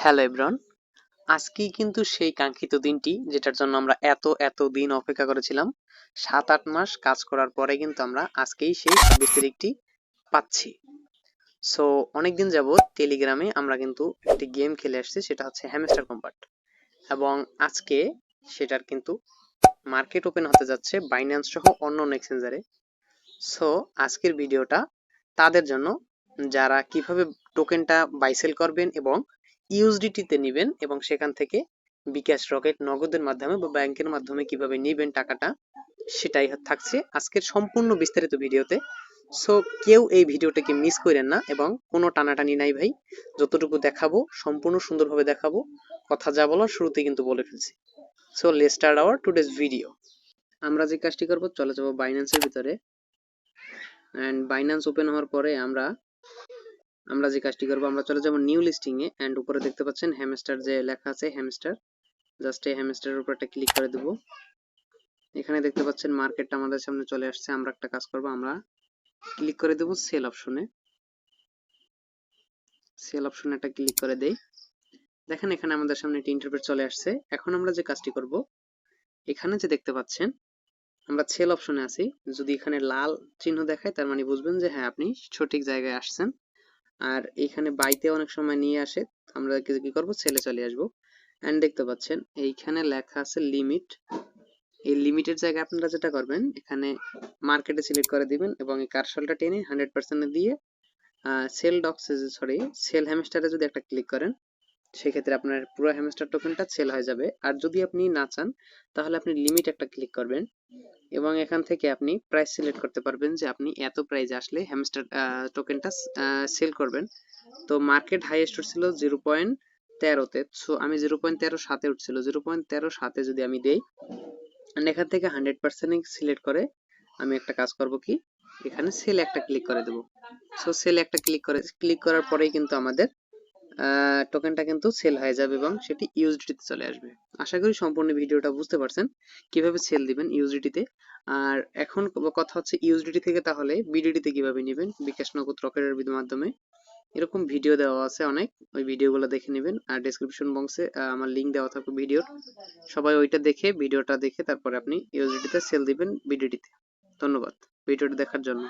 Hello everyone, আজকেই কিন্তু সেই কাঙ্ক্ষিত দিনটি যেটার জন্য আমরা এত দিন অপেক্ষা করেছিলাম। 7-8 মাস কাজ করার পরে কিন্তু আমরা আজকেই সেই 26 তারিখটি পাচ্ছি। সো অনেকদিন যাবত টেলিগ্রামে আমরা কিন্তু একটি গেম খেলে আসছি, সেটা হচ্ছে হ্যামস্টার কম্বাট, এবং আজকে সেটার কিন্তু মার্কেট ওপেন হতে যাচ্ছে বাইন্যান্স সহ অন্য এক্সচেঞ্জারে। সো আজকের ভিডিওটা তাদের জন্য যারা কিভাবে টোকেনটা বাই সেল করবেন এবং ইউএসডিটি-তে নিবেন এবং সেখান থেকে বিকাশ, রকেট, নগদের মাধ্যমে বা ব্যাংকের মাধ্যমে কিভাবে নিবেন টাকাটা, সেটাই থাকছে আজকের সম্পূর্ণ বিস্তারিত ভিডিওতে। সো কেউ এই ভিডিওটাকে মিস করেন না এবং কোনো টানাটানি নাই ভাই, যতটুকু দেখাবো সম্পূর্ণ সুন্দরভাবে দেখাবো। কথা যা বলার শুরুতেই কিন্তু বলে ফেলছি। So let's start our today's video. আমরা যে কাজটি করবো, চলে যাবো বাইন্যান্সের ভিতরে, এন্ড বাইন্যান্স ওপেন হওয়ার পরে আমরা যে কাজটি করবো, আমরা চলে যাবো নিউ লিস্টিং এ, এন্ড উপরে দেখতে পাচ্ছেন হ্যামস্টার যে লেখা আছে হ্যামস্টার, জাস্ট এই হ্যামস্টারের উপর একটা ক্লিক করে দেব। এখানে দেখতে পাচ্ছেন মার্কেটটা আমাদের সামনে চলে আসছে। আমরা একটা কাজ করবো, আমরা ক্লিক করে দেব সেল অপশনে। সেল অপশনে একটা ক্লিক করে দেই। দেখেন এখানে আমাদের সামনে একটা ইন্টারফেস চলে আসছে। এখন আমরা যে কাজটি করব, এখানে যে দেখতে পাচ্ছেন আমরা সেল অপশনে আছি, যদি এখানে লাল চিহ্ন দেখায় তার মানে বুঝবেন যে হ্যাঁ আপনি সঠিক জায়গায় আসছেন। আর এখানে বাইতে অনেক সময় নিয়ে আসে, আমরা কি করব, সেলে চলে আসবো। এন্ড দেখতে পাচ্ছেন এইখানে লেখা আছে লিমিট। এই লিমিটের জায়গায় আপনারা যেটা করবেন, এখানে মার্কেটে সিলেক্ট করে দিবেন এবং এই কার্সরটা টেনে 100% দিয়ে সেল ডক্স, সরি, সেল হ্যামস্টারে যদি একটা ক্লিক করেন, সেক্ষেত্রে আপনার পুরো হ্যামস্টার টোকেনটা সেল হয়ে যাবে। আর যদি আপনি না চান, তাহলে আপনি লিমিট একটা ক্লিক করবেন এবং এখান থেকে আপনি প্রাইস সিলেক্ট করতে পারবেন যে আপনি এত প্রাইস আসলে হ্যামস্টার টোকেনটা সেল করবেন। তো মার্কেট হাইয়েস্ট উঠছিল 0.13-তে, সো আমি 0.13-7-এ উঠছিল, 0.13-7-এ যদি আমি দেই, এখান থেকে 100% সিলেক্ট করে আমি একটা কাজ করব কি, এখানে সেল একটা ক্লিক করে দেব। সো সেল একটা ক্লিক করার পরেই কিন্তু আমাদের টোকেনটা কিন্তু সেল হয়ে যাবে এবং সেটি ইউএসডিটি-তে চলে আসবে। আশা করি সম্পূর্ণ ভিডিওটা বুঝতে পারছেন কিভাবে সেল দিবেন ইউএসডিটি-তে। আর এখন কথা হচ্ছে ইউএসডিটি থেকে তাহলে বিডিটি-তে কিভাবে নেবেন, বিকাশ, নগদ, রকেটের মাধ্যমে। এরকম ভিডিও দেওয়া আছে অনেক, ওই ভিডিওগুলো দেখে নেবেন। আর ডেসক্রিপশন বক্সে আমার লিংক দেওয়া থাকবে ভিডিওর, সবাই ওইটা দেখে, ভিডিওটা দেখে তারপরে আপনি ইউএসডিটি-তে সেল দিবেন বিডিটি-তে। ধন্যবাদ ভিডিওটি দেখার জন্য।